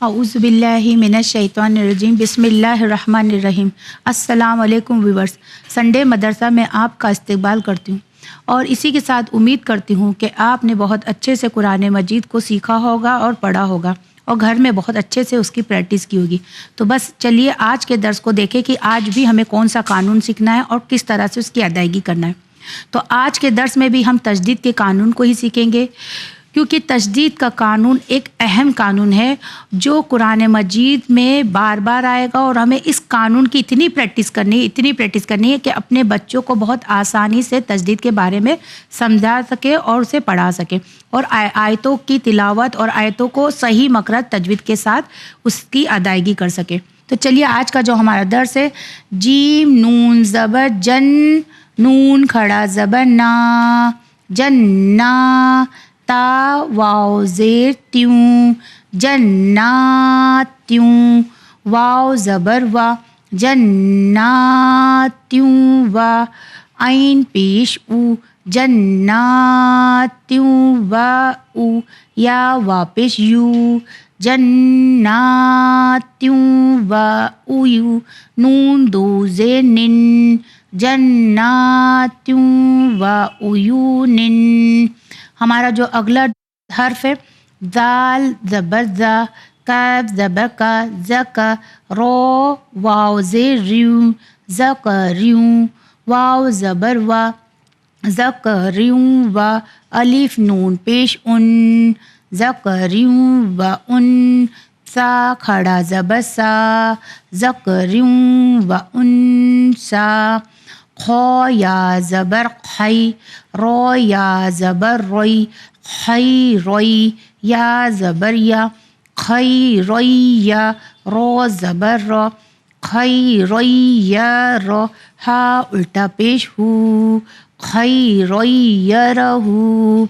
اعوذ باللہ من الشیطان الرجیم بسم اللہ الرحمن الرحیم۔ السلام علیکم ویورز، سنڈے مدرسہ میں آپ کا استقبال کرتی ہوں اور اسی کے ساتھ امید کرتی ہوں کہ آپ نے بہت اچھے سے قرآن مجید کو سیکھا ہوگا اور پڑھا ہوگا اور گھر میں بہت اچھے سے اس کی پریکٹس کی ہوگی۔ تو بس چلیے آج کے درس کو دیکھیں کہ آج بھی ہمیں کون سا قانون سیکھنا ہے اور کس طرح سے اس کی ادائیگی کرنا ہے۔ تو آج کے درس میں بھی ہم تجدید کے قانون کو ہی سیکھیں گے، کیونکہ تجدید کا قانون ایک اہم قانون ہے جو قرآن مجید میں بار بار آئے گا، اور ہمیں اس قانون کی اتنی پریکٹس کرنی ہے کہ اپنے بچوں کو بہت آسانی سے تجدید کے بارے میں سمجھا سکے اور اسے پڑھا سکے، اور آیتوں کی تلاوت اور آیتوں کو صحیح مخرج تجوید کے ساتھ اس کی ادائیگی کر سکے۔ تو چلیے آج کا جو ہمارا درس ہے، جیم نون زبر جن، نون کھڑا زبر نا، جنّا، تا واو زیر تیوں، جناتیوں، واو زبر وا، جناتیوں وا، عین پیش او، جناتیوں وا او، یا واپس یو، جناتیوں وا او یو، نون دو زیر نن، جناتیوں وا او یو نن۔ ہمارا جو اگلا حرف ہے، ذال زبر زا، کاف زبر کا، زکا، رو واو زیر ریوں، زکریوں، واو زبر وا، زکریوں وا، الف نون پیش ان، زکریوں وا ان، سا کھڑا زبر سا، زکریوں وا ان سا، خو یا زبر خی، رو یا زبر روئی، خی روئی، یا زبر یا، خی روئی یا، رو زبر رو، خی روئی یا رو، ہا الٹا پیش ہو، خی روئی یا رہو،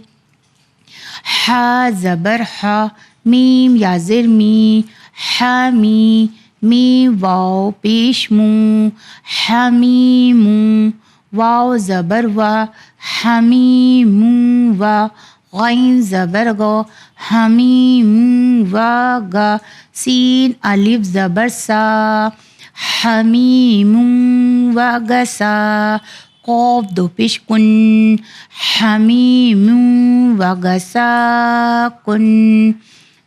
ہا زبر ہا، میم یا زر می، حمی، می واو پیش مو، حمیمو، واو زبر وا، حمیمو وا، غین زبر گو، حمیمو وا گا، سین الف زبر سا، حمیمو وا گا سا، قوف دو پیش کن، حمیمو وا گا سا کن،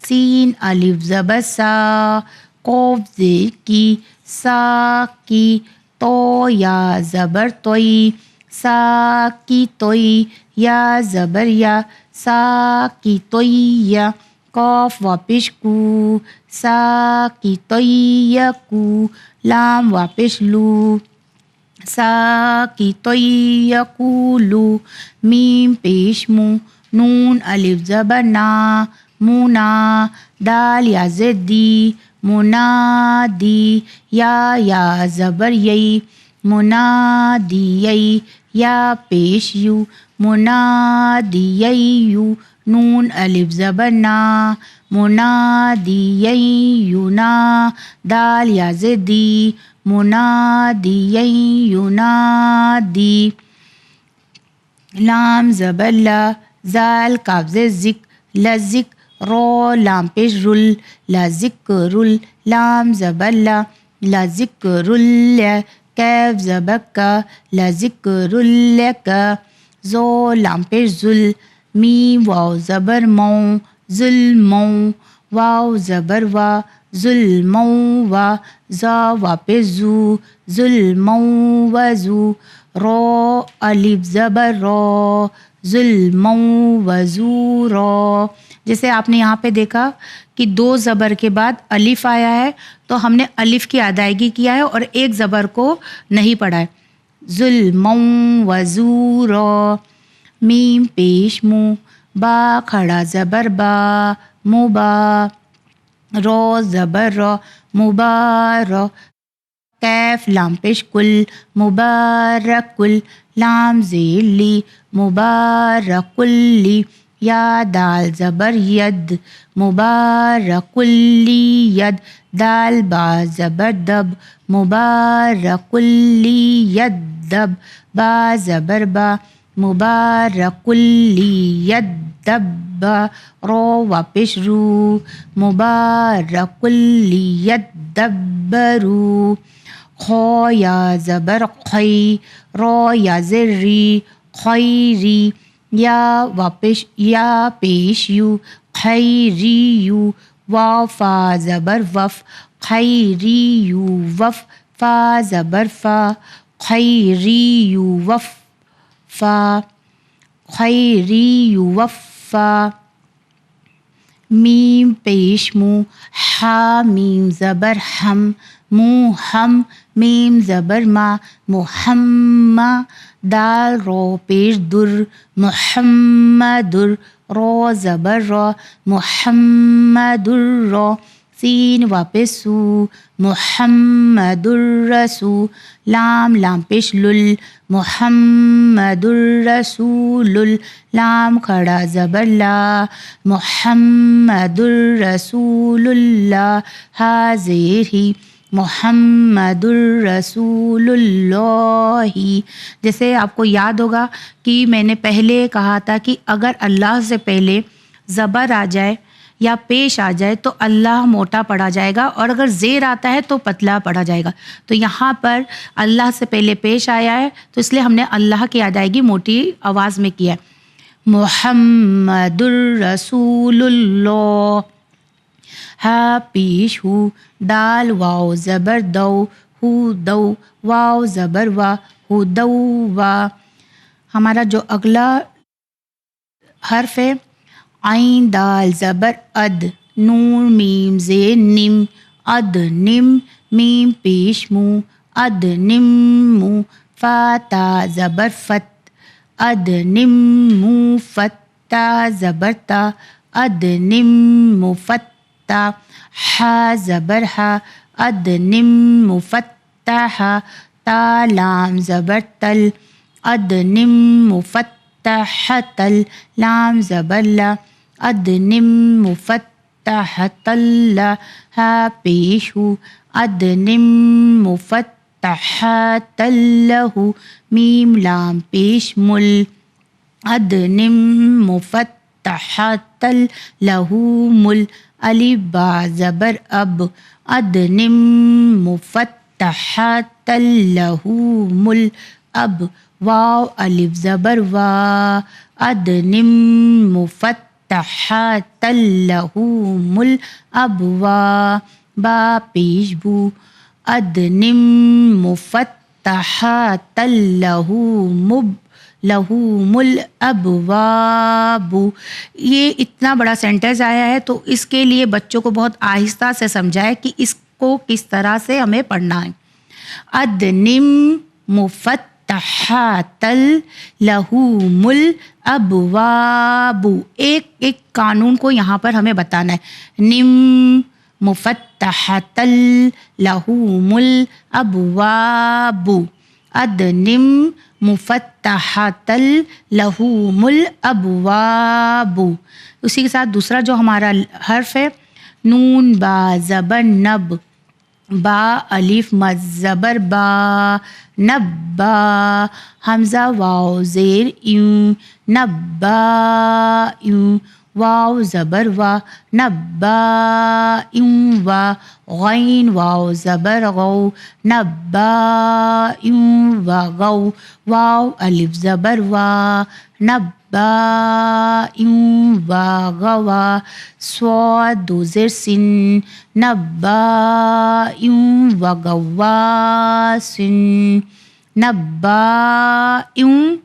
سین الف زبر سا، قوف زیر کی، سا کی، تو یا زبر توئی، سا کی توئی، یا زبر یا، سا کی توئی یا، قاف واپس کو، سا کی توئی یا کو، لام واپس لو، سا کی توئی یا کولو، میم پیش مو، نون الف زبر نا، مونا، دال یا زدی، منادی، یا زبر یئی، منادی یئی، یا پیش یو، منادی یئی یو، نون الف زبر نا، منادی یئی یونا، دال یا زدی، منادی یئی یونادی، لام زبر لا، زال کاف زر زک، لزک، رو لام پیش رل، لذکرل، لام زبر لا، لذکرل، کیف زبر کا، لذکرل کا، زو لام پیش زل، میم واو زبر مو، ظلمو، واو زبر وا، ظلمو وا، زا واپس زو، ظلمو وزو، رو الف زبر رو، ظلمو وزو رو۔ جیسے آپ نے یہاں پہ دیکھا کہ دو زبر کے بعد الف آیا ہے، تو ہم نے الف کی ادائیگی کیا ہے اور ایک زبر کو نہیں پڑھا ہے، ظلمو وزورو، میم پیش مو، با کھڑا زبر با، مبا، رو زبر رو، مبارو، کیف لام پیش کل، مبارکل، لام زیر لی، مبارکلی، یا دال زبر ید، مبارکلی ید، دال با زبر دب، مبارکلی ید دب، با زبر با، مبارک لیدبروا واپس رو مبارک لیدبروا خو یا زبر خی رو یا زر ری خیری یا واپس یا پیش یو خیری یو واو فا زبر وف خیری یو وف فا زبر فا خیری یو وف فا خیری یو وف فا میم پیش مو حا میم زبر ہم مو ہم میم زبر ما محمد دال رو پیش در محمدر رو زبر رو محمدر رو سین واپس سو محمدر رسول لام لام پیش لل محمدر رسول لام کھڑا زبر لا محمدر رسول اللہ حاضر ہی محمد الرسول اللہ. جیسے آپ کو یاد ہوگا کہ میں نے پہلے کہا تھا کہ اگر اللہ سے پہلے زبر آ جائے یا پیش آ جائے تو اللہ موٹا پڑھا جائے گا، اور اگر زیر آتا ہے تو پتلا پڑھا جائے گا. تو یہاں پر اللہ سے پہلے پیش آیا ہے تو اس لیے ہم نے اللہ کی ادائیگی موٹی آواز میں کیا ہے. محمد الرسول اللہ. ہا پیش ہو دال واو زبر دو ہو دو واو زبر وا ہو دو وا. ہمارا جو اگلا حرف ہے عین دال زبر اد نون میم زیر نم اد نم میم پیش مو اد نم مو فا تا زبر فت اد نم مو فت تا زبر تا اد نم مو فت تا حا زبر ہا اد نم مو فت تا ہا تا لام زبر تل اد نم مو فت تا ہا تل لام زبر لا اد نم مو فت تا ہا تل لا ہا پیش ہو اد نم مو فت تا ہا تل لہو میم لام پیش مل اد نم مو فت تا ہا تل لہو مل. الف با زبر اب اد نم مو فت تا ہا تل لہو مل اب. واو الف زبر وا اد نم مو فت تا ہا تل لہو مل اب وا. با پیش بو اد نم مو فت تا ہا تل لہو مب لہو مل ابواب. یہ اتنا بڑا سینٹنس آیا ہے تو اس کے لیے بچوں کو بہت آہستہ سے سمجھائے کہ اس کو کس طرح سے ہمیں پڑھنا ہے. اد نم مفتحات لہو مل ابواب. ایک ایک قانون کو یہاں پر ہمیں بتانا ہے. نم مفتحات لہو مل ابواب. اد نم مفتحات لہوم الابواب. اسی کے ساتھ دوسرا جو ہمارا حرف ہے نون با زبر نب با الف مد زبر با نبا حمزہ واو زیر یوں نبا یوں واو زبر وا نبا یوں وا غین واو زبر غو نبا یوں وا غو واو الف زبر وا نبا یوں وا غوا صاد دو زیر سن نبا یوں وا غوا سن نبا یوں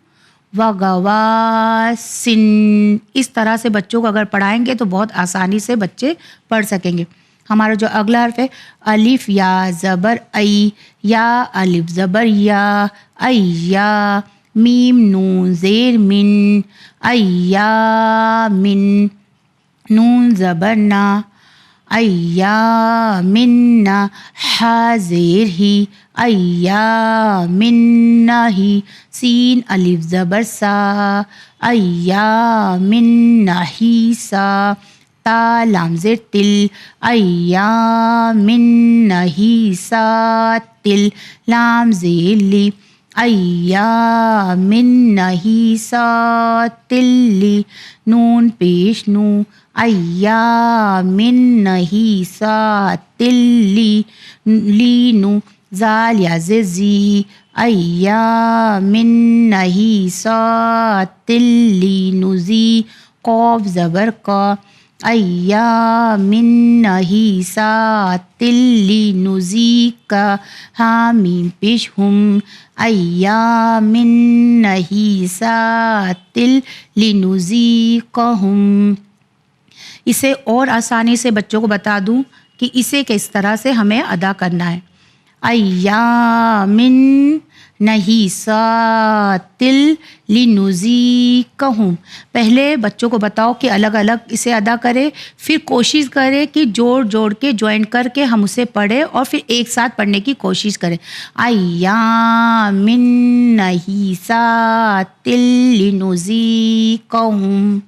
وغواسن. اس طرح سے بچوں کو اگر پڑھائیں گے تو بہت آسانی سے بچے پڑھ سکیں گے. ہمارا جو اگلا حرف ہے الف یا زبر ای یا الف زبر یا ایا میم نون زیر من ایامن نون زبر نا ایامن حاضر ہی ایامن ہی سین الف زبر سا ایامن ہی سا تا لام زیر تل ایامن ہی سا تل لام زیر لی ایام نحیسات لی نون پیش نو ایام نحیسات لینو زال یا زی ایام نحیسات لینزی قاف زبر کا ایام نحیسات لنذیقا حامیم پیش ہم ایام نحیسات لنذیقہم۔ اسے اور آسانی سے بچوں کو بتا دوں کہ اسے کس طرح سے ہمیں ادا کرنا ہے۔ ایام نحیسات لنذیقہم، پہلے بچوں کو بتاؤ کہ الگ الگ اسے ادا کرے، پھر کوشش کرے کہ جوڑ کے جوائن کر کے ہم اسے پڑھیں اور پھر ایک ساتھ پڑھنے کی کوشش کریں۔ ایام نحیسات لنذیقہم۔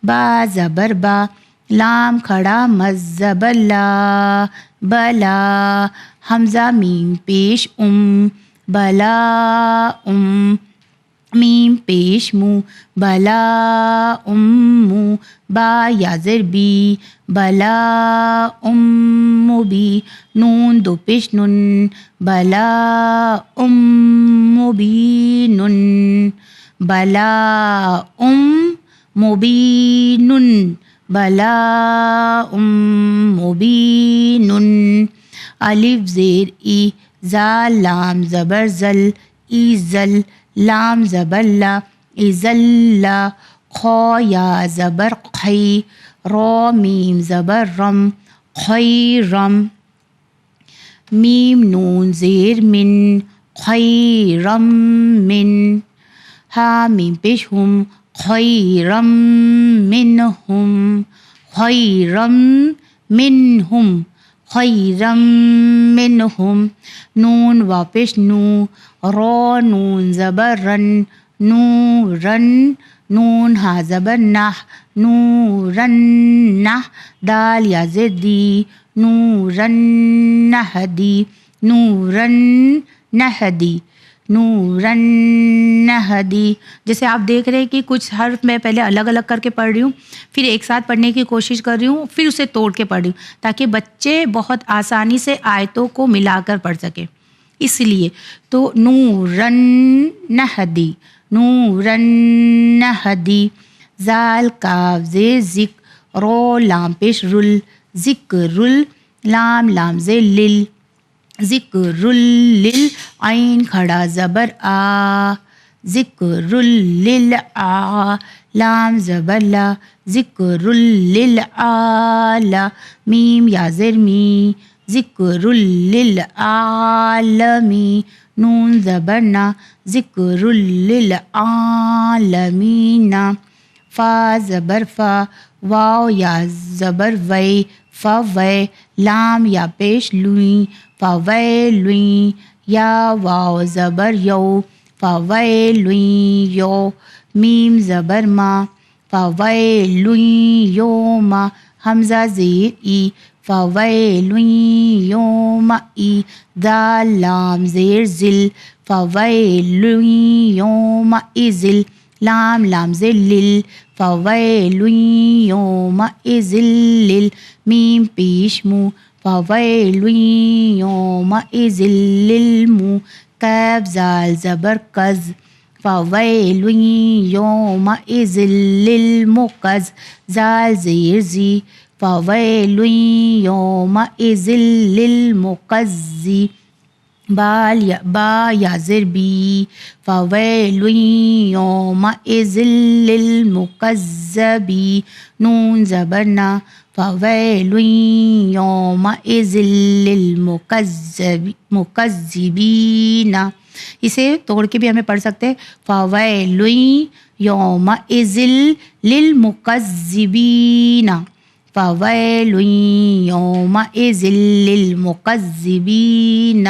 با زبر با، لام کھڑا مد زبر لا، بلا، حمزہ میم پیش بلا میم پیش مو، بلا مو، با یا زر بی، بلا بی، نون دو پیش نن، بلا مبینن، بلا مبینن، بلا مبینن۔ الف زیر ای، زال لام زبر زل، ایزل، لام زبر لا، ایزلا، خا یا زبر خی، را میم زبر رم، خیرم، میم نون زیر من، خیرم من، ہا میم پیش ہم، خیرم منہم، خیرم منہم، خیرم منہم، نون واپس نو، را نون زبر رن، نورن، نون ہا زبر نہ، نورن نہ، دال یا زر دی، نورن نہدی، نورن نہدی، نورن نہدی۔ جیسے آپ دیکھ رہے ہیں کہ کچھ حرف میں پہلے الگ الگ کر کے پڑھ رہی ہوں، پھر ایک ساتھ پڑھنے کی کوشش کر رہی ہوں، پھر اسے توڑ کے پڑھ رہی ہوں تاکہ بچے بہت آسانی سے آیتوں کو ملا کر پڑھ سکیں۔ اس لیے تو نورن نہدی، نورن نہدی، زال کاف زیر ذک، رو لام پیش رل، ذکر، لام لام زیر لل، ذکر لل، عین کھڑا زبر آ، ذکر للآ، لام زبر لا، ذکر للعالی، میم یا زر می، ذکر للعالمی، نون زبر نا، ذکر للعالمین، فا زبر فا، واو یا زبر وی، فوی، لام یا پیش لوئیں، فویلوئیں، یا واو زبر یو، فویلوئیں یو، میم زبر ما، فویلوئیں یوما، حمزہ زیر ای، فویلوئیں یومئی، دال لام زیر ذل، فویلوئیں یومئذل، لام لام زیر لل، فویلوئیں یومئذل لل، میم پیش مو، فویلوئیں یومئذل للمو، کاف زال زبر کز، فویلوئیں یومئذل للمکز، زال زیر زی، فویلوئیں یومئذل للمکزی، با یا زر بی، فویلوئیں یومئذل للمکذبی، نون زبر نا، فویلوئیں یومئذل للمکذبین۔ اسے توڑ کے بھی ہمیں پڑھ سکتے ہیں، فویلوئیں یومئذل للمکذبین، فویلوئیں یومئذل للمکذبین۔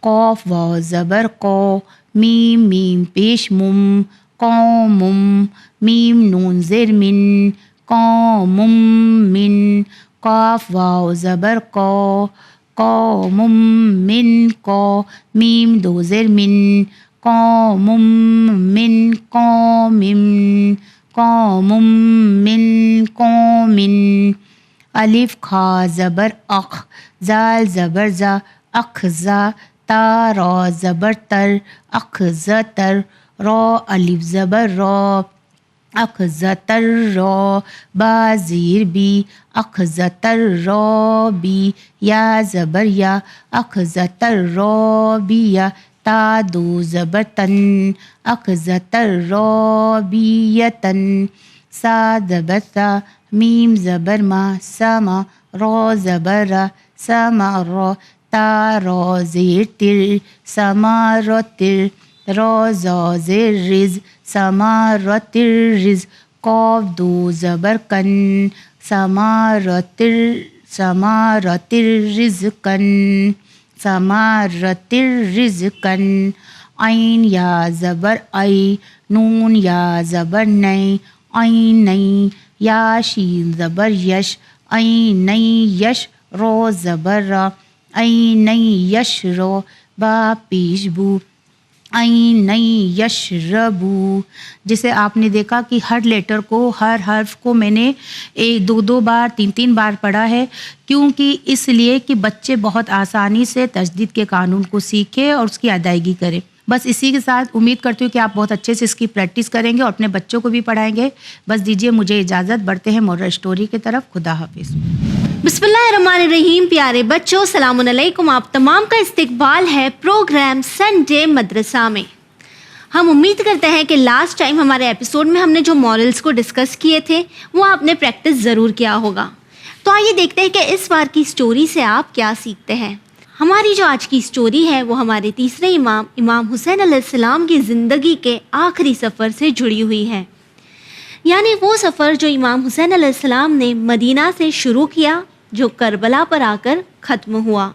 قاف واو زبر قو، میم میم پیش مم، قومم، میم نون زیر من، قومم من، قاف واو زبر قو، قوم من قو میم دو زیر من قوم من قوم قوم من قوم الف کھا زبر اخ زال زبر زا اخزا تا را زبر تر اخزتر را الف زبر را اخزتر را با زیر بی اخزتر را بی یا زبر یا اخزتر را بی یا تا دو زبر تن اخزتر را بی یتن سا زبر سا میم زبر ما سما را زبر را سما را تا را زیر تر سما را تر را زا زیر رز سما را تر رز قاف دو زبر کن سما را تر رزقن سما را تر رزقن عین یا زبر ای نون یا زبر نئی عین نئی یا شین زبر یش عین نئی یش رو زبر را عین نئی یش رو با پیش بو عین نئی یشربو. جیسے آپ نے دیکھا کہ ہر لیٹر کو ہر حرف کو میں نے دو بار تین بار پڑھا ہے، کیونکہ اس لیے کہ بچے بہت آسانی سے تجدید کے قانون کو سیکھیں اور اس کی ادائیگی کریں. بس اسی کے ساتھ امید کرتی ہوں کہ آپ بہت اچھے سے اس کی پریکٹس کریں گے اور اپنے بچوں کو بھی پڑھائیں گے. بس دیجیے مجھے اجازت، بڑھتے ہیں مورل اسٹوری کی طرف. خدا حافظ. بسم اللہ الرحمن الرحیم. پیارے بچوں، السلام علیکم. آپ تمام کا استقبال ہے پروگرام سنڈے مدرسہ میں. ہم امید کرتے ہیں کہ لاسٹ ٹائم ہمارے ایپیسوڈ میں ہم نے جو مورلز کو ڈسکس کیے تھے وہ آپ نے پریکٹس ضرور کیا ہوگا. تو آئیے دیکھتے ہیں کہ اس بار کی اسٹوری سے آپ کیا سیکھتے ہیں. ہماری جو آج کی اسٹوری ہے وہ ہمارے تیسرے امام حسین علیہ السلام کی زندگی کے آخری سفر سے جڑی ہوئی ہے. یعنی وہ سفر جو امام حسین علیہ السلام نے مدینہ سے شروع کیا، جو کربلا پر آ کر ختم ہوا.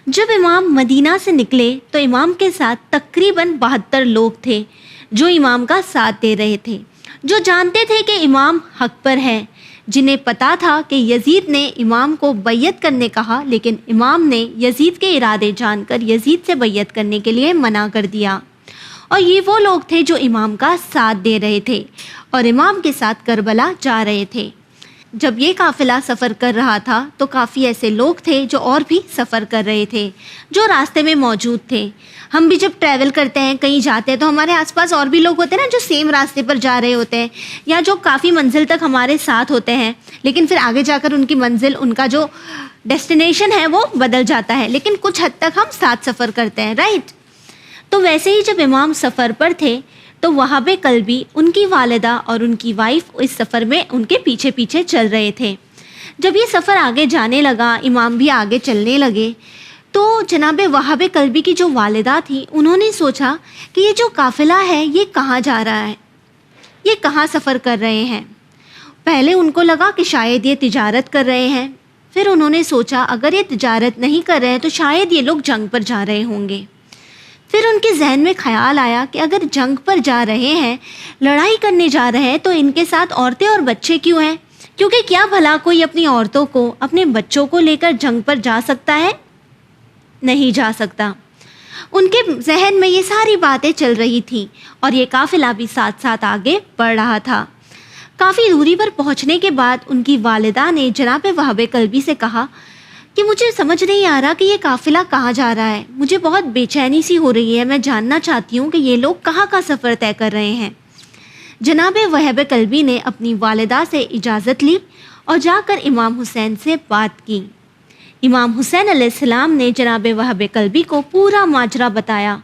جب امام مدینہ سے نکلے تو امام کے ساتھ تقریباً 72 لوگ تھے جو امام کا ساتھ دے رہے تھے، جو جانتے تھے کہ امام حق پر ہے، جنہیں پتا تھا کہ یزید نے امام کو بیعت کرنے کہا، لیکن امام نے یزید کے ارادے جان کر یزید سے بیعت کرنے کے لیے منع کر دیا. اور یہ وہ لوگ تھے جو امام کا ساتھ دے رہے تھے اور امام کے ساتھ کربلا جا رہے تھے. جب یہ قافلہ سفر کر رہا تھا تو کافی ایسے لوگ تھے جو اور بھی سفر کر رہے تھے، جو راستے میں موجود تھے. ہم بھی جب ٹریول کرتے ہیں، کہیں جاتے ہیں، تو ہمارے آس پاس اور بھی لوگ ہوتے ہیں نا جو سیم راستے پر جا رہے ہوتے ہیں، یا جو کافی منزل تک ہمارے ساتھ ہوتے ہیں، لیکن پھر آگے جا کر ان کی منزل، ان کا جو ڈیسٹینیشن ہے وہ بدل جاتا ہے، لیکن کچھ حد تک ہم ساتھ سفر کرتے ہیں، رائٹ؟ تو ویسے ہی جب امام سفر پر تھے تو وہاب قلبی، ان کی والدہ اور ان کی وائف اس سفر میں ان کے پیچھے پیچھے چل رہے تھے. جب یہ سفر آگے جانے لگا، امام بھی آگے چلنے لگے، تو جناب وہاب قلبی کی جو والدہ تھی انہوں نے سوچا کہ یہ جو قافلہ ہے یہ کہاں جا رہا ہے، یہ کہاں سفر کر رہے ہیں. پہلے ان کو لگا کہ شاید یہ تجارت کر رہے ہیں، پھر انہوں نے سوچا اگر یہ تجارت نہیں کر رہے ہیں تو شاید یہ لوگ جنگ پر جا رہے ہوں گے. پھر ان کے ذہن میں خیال آیا کہ اگر جنگ پر جا رہے ہیں، لڑائی کرنے جا رہے ہیں، تو ان کے ساتھ عورتیں اور بچے کیوں ہیں؟ کیونکہ کیا بھلا کوئی اپنی عورتوں کو، اپنے بچوں کو لے کر جنگ پر جا سکتا ہے؟ نہیں جا سکتا. ان کے ذہن میں یہ ساری باتیں چل رہی تھیں اور یہ قافلہ بھی ساتھ ساتھ آگے بڑھ رہا تھا. کافی دوری پر پہنچنے کے بعد ان کی والدہ نے جناب وہاب قلبی سے کہا کہ مجھے سمجھ نہیں آ رہا کہ یہ قافلہ کہاں جا رہا ہے، مجھے بہت بے چینی سی ہو رہی ہے، میں جاننا چاہتی ہوں کہ یہ لوگ کہاں کا سفر طے کر رہے ہیں. جناب وہاب قلبی نے اپنی والدہ سے اجازت لی اور جا کر امام حسین سے بات کی. امام حسین علیہ السلام نے جناب وہاب قلبی کو پورا ماجرا بتایا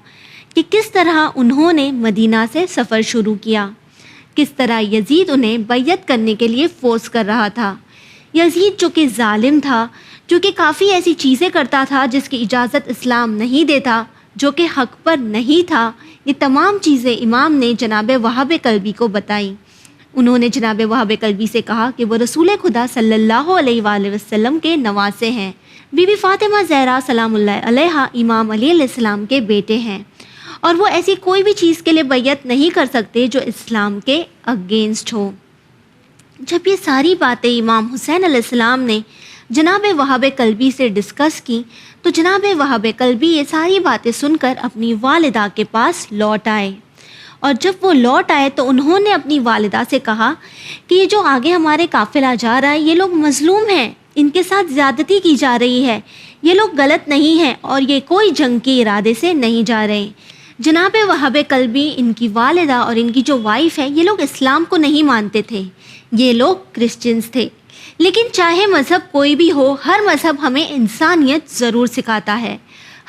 کہ کس طرح انہوں نے مدینہ سے سفر شروع کیا، کس طرح یزید انہیں بیعت کرنے کے لیے فورس کر رہا تھا. یزید جو کہ ظالم تھا، جو کہ کافی ایسی چیزیں کرتا تھا جس کی اجازت اسلام نہیں دیتا، جو کہ حق پر نہیں تھا، یہ تمام چیزیں امام نے جناب وہاب قلبی کو بتائیں. انہوں نے جناب وہاب قلبی سے کہا کہ وہ رسول خدا صلی اللہ علیہ وآلہ وسلم کے نواسے ہیں، بی بی فاطمہ زہرا سلام اللہ علیہا امام علی علیہ السلام کے بیٹے ہیں، اور وہ ایسی کوئی بھی چیز کے لیے بیعت نہیں کر سکتے جو اسلام کے اگینسٹ ہو. جب یہ ساری باتیں امام حسین علیہ السلام نے جناب وہاب قلبی سے ڈسکس کی تو جناب وہاب قلبی یہ ساری باتیں سن کر اپنی والدہ کے پاس لوٹ آئے، اور جب وہ لوٹ آئے تو انہوں نے اپنی والدہ سے کہا کہ یہ جو آگے ہمارے قافلہ جا رہا ہے یہ لوگ مظلوم ہیں، ان کے ساتھ زیادتی کی جا رہی ہے، یہ لوگ غلط نہیں ہیں اور یہ کوئی جنگ کے ارادے سے نہیں جا رہے۔ جناب وہاب قلبی، ان کی والدہ اور ان کی جو وائف ہے، یہ لوگ اسلام کو نہیں مانتے تھے، یہ لوگ کرسچنز تھے۔ لیکن چاہے مذہب کوئی بھی ہو، ہر مذہب ہمیں انسانیت ضرور سکھاتا ہے،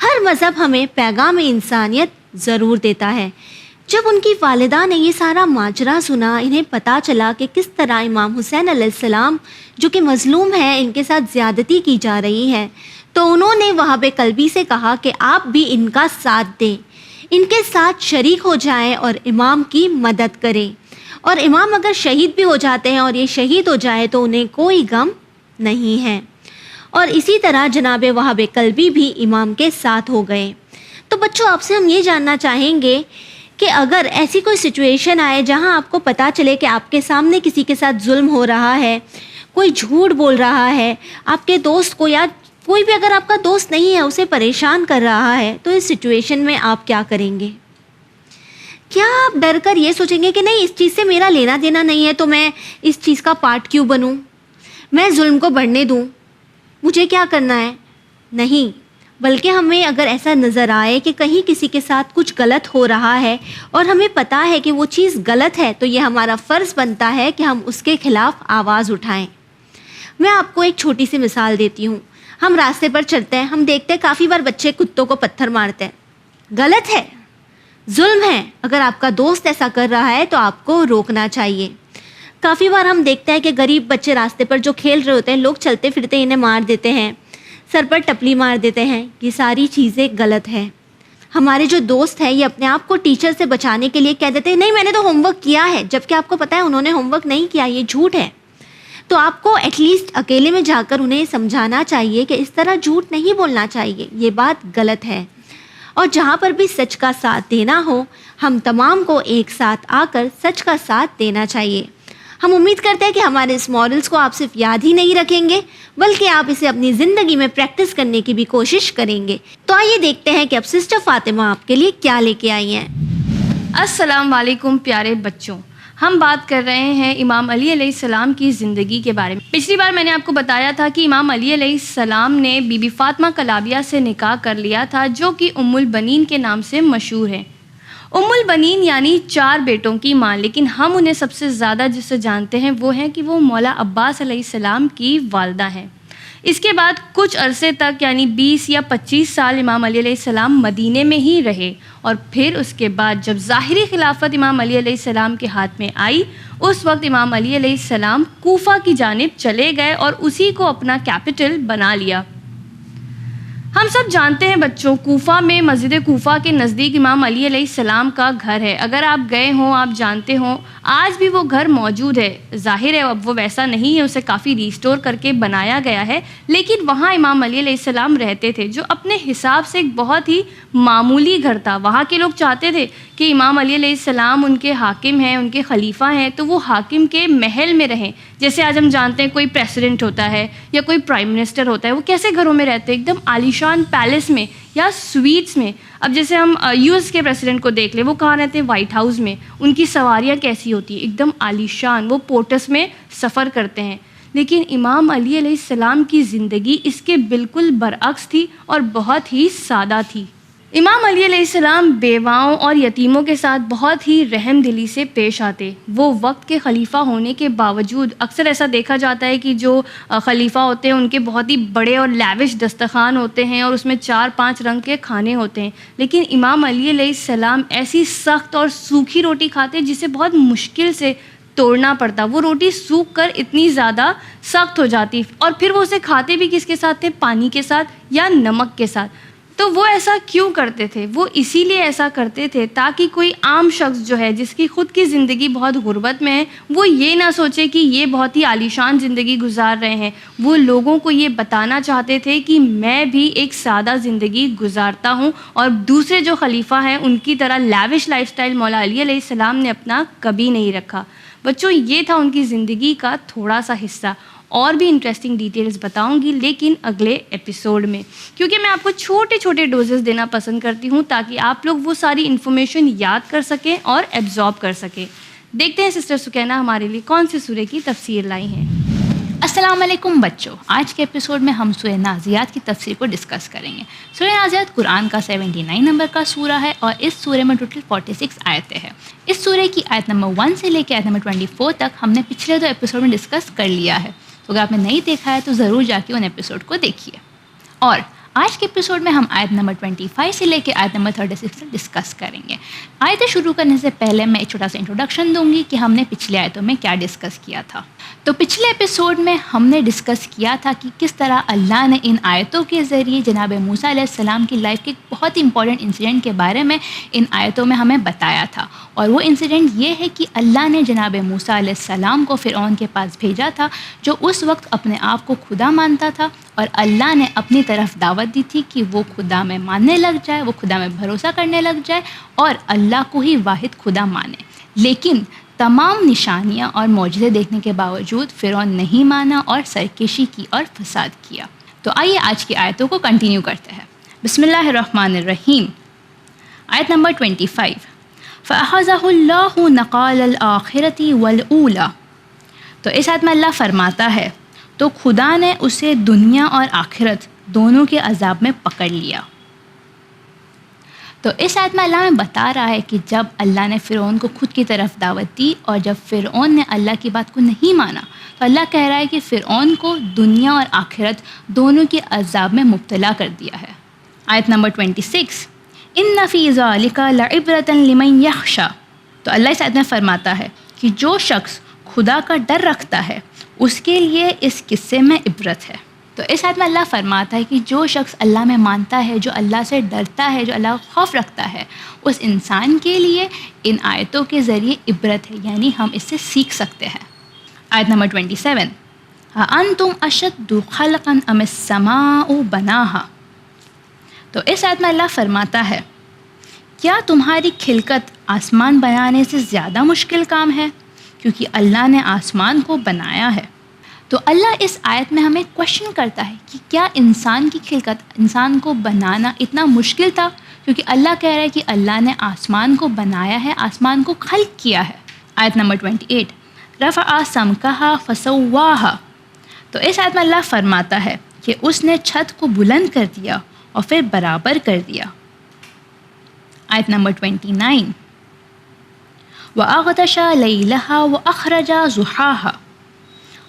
ہر مذہب ہمیں پیغام انسانیت ضرور دیتا ہے۔ جب ان کی والدہ نے یہ سارا ماجرا سنا، انہیں پتہ چلا کہ کس طرح امام حسین علیہ السلام جو کہ مظلوم ہیں، ان کے ساتھ زیادتی کی جا رہی ہے، تو انہوں نے وہاب قلبی سے کہا کہ آپ بھی ان کا ساتھ دیں، ان کے ساتھ شریک ہو جائیں اور امام کی مدد کریں، اور امام اگر شہید بھی ہو جاتے ہیں اور یہ شہید ہو جائے تو انہیں کوئی غم نہیں ہے۔ اور اسی طرح جناب وہاب قلبی بھی امام کے ساتھ ہو گئے۔ تو بچوں، آپ سے ہم یہ جاننا چاہیں گے کہ اگر ایسی کوئی سچویشن آئے جہاں آپ کو پتہ چلے کہ آپ کے سامنے کسی کے ساتھ ظلم ہو رہا ہے، کوئی جھوٹ بول رہا ہے، آپ کے دوست کو یا کوئی بھی اگر آپ کا دوست نہیں ہے اسے پریشان کر رہا ہے، تو اس سچویشن میں آپ کیا کریں گے؟ کیا آپ ڈر کر یہ سوچیں گے کہ نہیں اس چیز سے میرا لینا دینا نہیں ہے تو میں اس چیز کا پارٹ کیوں بنوں، میں ظلم کو بڑھنے دوں، مجھے کیا کرنا ہے؟ نہیں، بلکہ ہمیں اگر ایسا نظر آئے کہ کہیں کسی کے ساتھ کچھ غلط ہو رہا ہے اور ہمیں پتہ ہے کہ وہ چیز غلط ہے، تو یہ ہمارا فرض بنتا ہے کہ ہم اس کے خلاف آواز اٹھائیں۔ میں آپ کو ایک چھوٹی سی مثال دیتی ہوں۔ ہم راستے پر چلتے ہیں، ہم دیکھتے ہیں کافی بار بچے کتوں کو پتھر مارتے ہیں، غلط ہے، ظلم ہے۔ اگر آپ کا دوست ایسا کر رہا ہے تو آپ کو روکنا چاہیے۔ کافی بار ہم دیکھتے ہیں کہ غریب بچے راستے پر جو کھیل رہے ہوتے ہیں، لوگ چلتے پھرتے انہیں مار دیتے ہیں، سر پر ٹپلی مار دیتے ہیں، یہ ساری چیزیں غلط ہیں۔ ہمارے جو دوست ہیں یہ اپنے آپ کو ٹیچر سے بچانے کے لیے کہہ دیتے ہیں نہیں میں نے تو ہوم ورک کیا ہے، جبکہ آپ کو پتہ ہے انہوں نے ہوم ورک نہیں کیا، یہ جھوٹ ہے۔ تو آپ کو ایٹ لیسٹ اکیلے میں جا کر انہیں سمجھانا چاہیے کہ اس طرح جھوٹ نہیں بولنا چاہیے، یہ بات غلط ہے۔ اور جہاں پر بھی سچ کا ساتھ دینا ہو، ہم تمام کو ایک ساتھ آ کر سچ کا ساتھ دینا چاہیے۔ ہم امید کرتے ہیں کہ ہمارے اس مورلز کو آپ صرف یاد ہی نہیں رکھیں گے بلکہ آپ اسے اپنی زندگی میں پریکٹس کرنے کی بھی کوشش کریں گے۔ تو آئیے دیکھتے ہیں کہ اب سسٹر فاطمہ آپ کے لیے کیا لے کے آئی ہیں۔ السلام علیکم پیارے بچوں، ہم بات کر رہے ہیں امام علی علیہ السلام کی زندگی کے بارے میں۔ پچھلی بار میں نے آپ کو بتایا تھا کہ امام علی علیہ السلام نے بی بی فاطمہ کلابیہ سے نکاح کر لیا تھا، جو کہ ام البنین کے نام سے مشہور ہے۔ ام البنین یعنی 4 بیٹوں کی ماں، لیکن ہم انہیں سب سے زیادہ جس سے جانتے ہیں وہ ہیں کہ وہ مولا عباس علیہ السلام کی والدہ ہیں۔ اس کے بعد کچھ عرصے تک یعنی 20 یا 25 سال امام علی علیہ السلام مدینے میں ہی رہے، اور پھر اس کے بعد جب ظاہری خلافت امام علی علیہ السلام کے ہاتھ میں آئی، اس وقت امام علی علیہ السلام کوفہ کی جانب چلے گئے اور اسی کو اپنا کیپٹل بنا لیا۔ ہم سب جانتے ہیں بچوں، کوفہ میں مسجد کوفہ کے نزدیک امام علی علیہ السلام کا گھر ہے۔ اگر آپ گئے ہوں، آپ جانتے ہوں، آج بھی وہ گھر موجود ہے۔ ظاہر ہے اب وہ ویسا نہیں ہے، اسے کافی ریسٹور کر کے بنایا گیا ہے، لیکن وہاں امام علی علیہ السلام رہتے تھے، جو اپنے حساب سے ایک بہت ہی معمولی گھر تھا۔ وہاں کے لوگ چاہتے تھے کہ امام علی علیہ السلام ان کے حاکم ہیں، ان کے خلیفہ ہیں، تو وہ حاکم کے محل میں رہیں۔ جیسے آج ہم جانتے ہیں کوئی پریسیڈنٹ ہوتا ہے یا کوئی پرائم منسٹر ہوتا ہے، وہ کیسے گھروں میں رہتے ہیں؟ ایک دم عالیشان پیلس میں یا سویٹس میں۔ اب جیسے ہم یو ایس کے پریسیڈنٹ کو دیکھ لیں، وہ کہاں رہتے ہیں؟ وائٹ ہاؤس میں۔ ان کی سواریاں کیسی ہوتی ہیں؟ ایک دم عالیشان، وہ پورٹس میں سفر کرتے ہیں۔ لیکن امام علی علیہ السلام کی زندگی اس کے بالکل برعکس تھی اور بہت ہی سادہ تھی۔ امام علی علیہ السلام بیواؤں اور یتیموں کے ساتھ بہت ہی رحم دلی سے پیش آتے۔ وہ وقت کے خلیفہ ہونے کے باوجود، اکثر ایسا دیکھا جاتا ہے کہ جو خلیفہ ہوتے ہیں ان کے بہت ہی بڑے اور لیوش دسترخوان ہوتے ہیں اور اس میں 4-5 رنگ کے کھانے ہوتے ہیں، لیکن امام علی علیہ السلام ایسی سخت اور سوکھی روٹی کھاتے جسے بہت مشکل سے توڑنا پڑتا۔ وہ روٹی سوکھ کر اتنی زیادہ سخت ہو جاتی، اور پھر وہ اسے کھاتے بھی کس کے ساتھ تھے؟ پانی کے ساتھ یا نمک کے ساتھ۔ تو وہ ایسا کیوں کرتے تھے؟ وہ اسی لیے ایسا کرتے تھے تاکہ کوئی عام شخص جو ہے جس کی خود کی زندگی بہت غربت میں ہے، وہ یہ نہ سوچے کہ یہ بہت ہی عالیشان زندگی گزار رہے ہیں۔ وہ لوگوں کو یہ بتانا چاہتے تھے کہ میں بھی ایک سادہ زندگی گزارتا ہوں، اور دوسرے جو خلیفہ ہیں ان کی طرح لیوش لائف سٹائل مولا علی علیہ السلام نے اپنا کبھی نہیں رکھا۔ بچوں، یہ تھا ان کی زندگی کا تھوڑا سا حصہ، اور بھی انٹرسٹنگ ڈیٹیلز بتاؤں گی، لیکن اگلے ایپیسوڈ میں، کیونکہ میں آپ کو چھوٹے چھوٹے ڈوزز دینا پسند کرتی ہوں تاکہ آپ لوگ وہ ساری انفارمیشن یاد کر سکیں اور ایبزارب کر سکیں۔ دیکھتے ہیں سسٹر سکینہ ہمارے لیے کون سی سورہ کی تفسیر لائی ہیں۔ السلام علیکم بچوں، آج کے ایپیسوڈ میں ہم سورہ نازعات کی تفسیر کو ڈسکس کریں گے۔ سورہ نازعات قرآن کا 79 نمبر کا سورہ ہے اور اس سورہ میں ٹوٹل 46 آیتیں ہیں۔ اس سورہ کی آیت نمبر 1 سے لے کے آیت نمبر 24 تک ہم نے پچھلے 2 ایپیسوڈ میں ڈسکس کر لیا ہے، تو اگر آپ نے نہیں دیکھا ہے تو ضرور جا کے ان ایپیسوڈ کو دیکھیے۔ اور آج کے ایپیسوڈ میں ہم آیت نمبر 25 سے لے کے آیت نمبر 36 تک ڈسکس کریں گے۔ آیتیں شروع کرنے سے پہلے میں ایک چھوٹا سا انٹروڈکشن دوں گی کہ ہم نے پچھلے آیتوں میں کیا ڈسکس کیا تھا۔ تو پچھلے ایپیسوڈ میں ہم نے ڈسکس کیا تھا کہ کس طرح اللہ نے ان آیتوں کے ذریعے جناب موسیٰ علیہ السلام کی لائف کے ایک بہت امپورٹنٹ انسیڈنٹ کے بارے میں ان آیتوں میں ہمیں بتایا تھا، اور وہ انسیڈنٹ یہ ہے کہ اللہ نے جناب موسیٰ علیہ السلام کو فرعون کے پاس بھیجا تھا، جو اس وقت اپنے آپ کو خدا مانتا تھا، اور اللہ نے اپنی طرف دعوت دی تھی کہ وہ خدا میں ماننے لگ جائے، وہ خدا میں بھروسہ کرنے لگ جائے اور اللہ کو ہی واحد خدا مانے۔ لیکن تمام نشانیاں اور معجزے دیکھنے کے باوجود فرعون نہیں مانا اور سرکشی کی اور فساد کیا۔ تو آئیے آج کی آیتوں کو کنٹینیو کرتے ہیں۔ بسم اللہ الرحمن الرحیم۔ آیت نمبر 25، فَأَخَذَهُ اللَّهُ نَقَالَ الْآخِرَةِ وَالْأُولَى۔ تو اس آیت میں اللہ فرماتا ہے تو خدا نے اسے دنیا اور آخرت دونوں کے عذاب میں پکڑ لیا۔ تو اس آیت میں اللہ میں بتا رہا ہے کہ جب اللہ نے فرعون کو خود کی طرف دعوت دی اور جب فرعون نے اللہ کی بات کو نہیں مانا، تو اللہ کہہ رہا ہے کہ فرعون کو دنیا اور آخرت دونوں کے عذاب میں مبتلا کر دیا ہے۔ آیت نمبر 26، إِنَّ فِي ذَلِكَ لَعِبْرَةً لِمَن يَخْشَىٰ۔ تو اللہ اس آیت میں فرماتا ہے کہ جو شخص خدا کا ڈر رکھتا ہے اس کے لیے اس قصے میں عبرت ہے۔ تو اس آیت میں اللہ فرماتا ہے کہ جو شخص اللہ میں مانتا ہے، جو اللہ سے ڈرتا ہے، جو اللہ کا خوف رکھتا ہے، اس انسان کے لیے ان آیتوں کے ذریعے عبرت ہے، یعنی ہم اس سے سیکھ سکتے ہیں۔ آیت نمبر 27، أَأَنْتُمْ أَشَدُّ خَلْقًا أَمِ السَّمَاءُ بَنَاهَا۔ تو اس آیت میں اللہ فرماتا ہے کیا تمہاری خلقت آسمان بنانے سے زیادہ مشکل کام ہے؟ کیونکہ اللہ نے آسمان کو بنایا ہے۔ تو اللہ اس آیت میں ہمیں کویشچن کرتا ہے کہ کیا انسان کی خلقت، انسان کو بنانا اتنا مشکل تھا؟ کیونکہ اللہ کہہ رہا ہے کہ اللہ نے آسمان کو بنایا ہے، آسمان کو خلق کیا ہے۔ آیت نمبر 28، رفع سمکها فسواها۔ تو اس آیت میں اللہ فرماتا ہے کہ اس نے چھت کو بلند کر دیا اور پھر برابر کر دیا۔ آیت نمبر 29، وَأَغْطَشَ لَيْلَهَا وَأَخْرَجَ ضُحَاهَا۔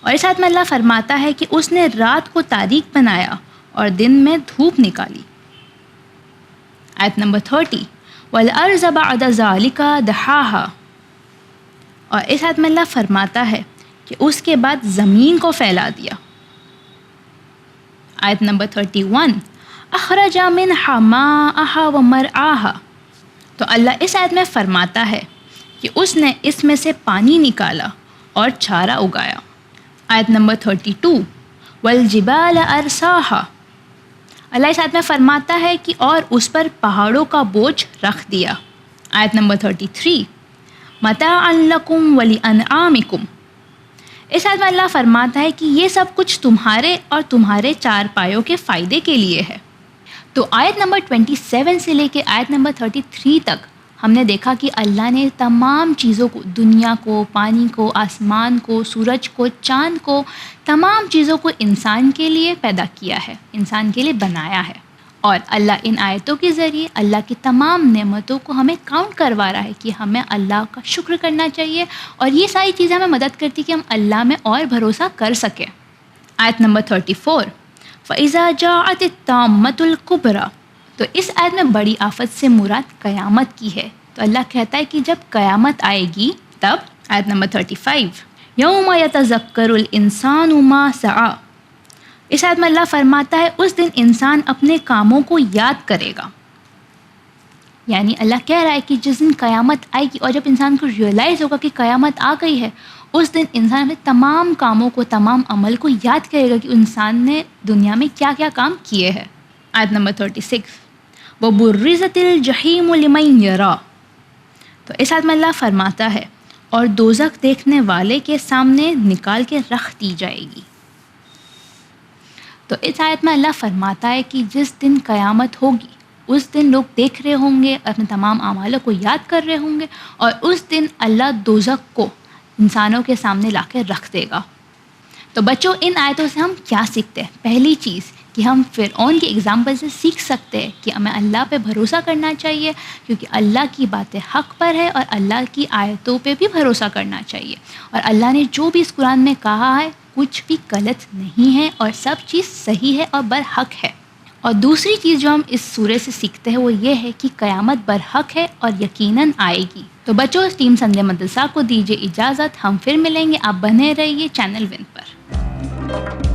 اور اس آیت میں اللہ فرماتا ہے کہ اس نے رات کو تاریک بنایا اور دن میں دھوپ نکالی۔ آیت نمبر 30، وَالْأَرْضَ بَعْدَ ذَلِكَ دَحَاهَا۔ اور اس آیت میں اللہ فرماتا ہے کہ اس کے بعد زمین کو پھیلا دیا۔ آیت نمبر 31، أَخْرَجَ مِنْهَا مَاءَهَا وَمَرْعَاهَا۔ تو اللہ اس آیت میں فرماتا ہے کہ اس نے اس میں سے پانی نکالا اور چارہ اگایا۔ آیت نمبر 32، وَالْجِبَالَ أَرْسَاهَا۔ اللہ اس آیت میں فرماتا ہے کہ اور اس پر پہاڑوں کا بوجھ رکھ دیا۔ آیت نمبر 33، مَتَاعًا لَكُمْ وَلِأَنْعَامِكُمْ۔ اس آیت میں اللہ فرماتا ہے کہ یہ سب کچھ تمہارے اور تمہارے چار پایوں کے فائدے کے لیے ہے۔ تو آیت نمبر 27 سے لے کے آیت نمبر 33 تک ہم نے دیکھا کہ اللہ نے تمام چیزوں کو، دنیا کو، پانی کو، آسمان کو، سورج کو، چاند کو، تمام چیزوں کو انسان کے لیے پیدا کیا ہے، انسان کے لیے بنایا ہے۔ اور اللہ ان آیتوں کے ذریعے اللہ کی تمام نعمتوں کو ہمیں کاؤنٹ کروا رہا ہے کہ ہمیں اللہ کا شکر کرنا چاہیے، اور یہ ساری چیزیں ہمیں مدد کرتی کہ ہم اللہ میں اور بھروسہ کر سکیں۔ آیت نمبر 34، فَإِذَا جَاءَتِ الطَّامَّةُ الْكُبْرَىٰ۔ تو اس آیت میں بڑی آفت سے مراد قیامت کی ہے۔ تو اللہ کہتا ہے کہ جب قیامت آئے گی تب۔ آیت نمبر 35، یوم یتذکر الانسان ما سعی۔ اس آیت میں اللہ فرماتا ہے اس دن انسان اپنے کاموں کو یاد کرے گا، یعنی اللہ کہہ رہا ہے کہ جس دن قیامت آئے گی اور جب انسان کو ریئلائز ہوگا کہ قیامت آ گئی ہے، اس دن انسان اپنے تمام کاموں کو، تمام عمل کو یاد کرے گا کہ انسان نے دنیا میں کیا کیا کام کیے ہیں۔ آیت نمبر 36، وَبُرِّزَتِ الْجَحِيمُ لِمَن يَرَىٰ۔ تو اس آیت میں اللہ فرماتا ہے اور دوزخ دیکھنے والے کے سامنے نکال کے رکھ دی جائے گی۔ تو اس آیت میں اللہ فرماتا ہے کہ جس دن قیامت ہوگی اس دن لوگ دیکھ رہے ہوں گے، اپنے تمام اعمالوں کو یاد کر رہے ہوں گے، اور اس دن اللہ دوزخ کو انسانوں کے سامنے لا کے رکھ دے گا۔ تو بچوں، ان آیتوں سے ہم کیا سیکھتے ہیں؟ پہلی چیز کہ ہم فرعون کی ایگزامپل سے سیکھ سکتے ہیں کہ ہمیں اللہ پہ بھروسہ کرنا چاہیے، کیونکہ اللہ کی باتیں حق پر ہے اور اللہ کی آیتوں پہ بھی بھروسہ کرنا چاہیے، اور اللہ نے جو بھی اس قرآن میں کہا ہے کچھ بھی غلط نہیں ہے اور سب چیز صحیح ہے اور برحق ہے۔ اور دوسری چیز جو ہم اس سورے سے سیکھتے ہیں وہ یہ ہے کہ قیامت برحق ہے اور یقیناً آئے گی۔ تو بچوں، اس ٹیم سنڈے مدرسہ کو دیجیے اجازت، ہم پھر ملیں گے، آپ بنے رہیے چینل ون پر۔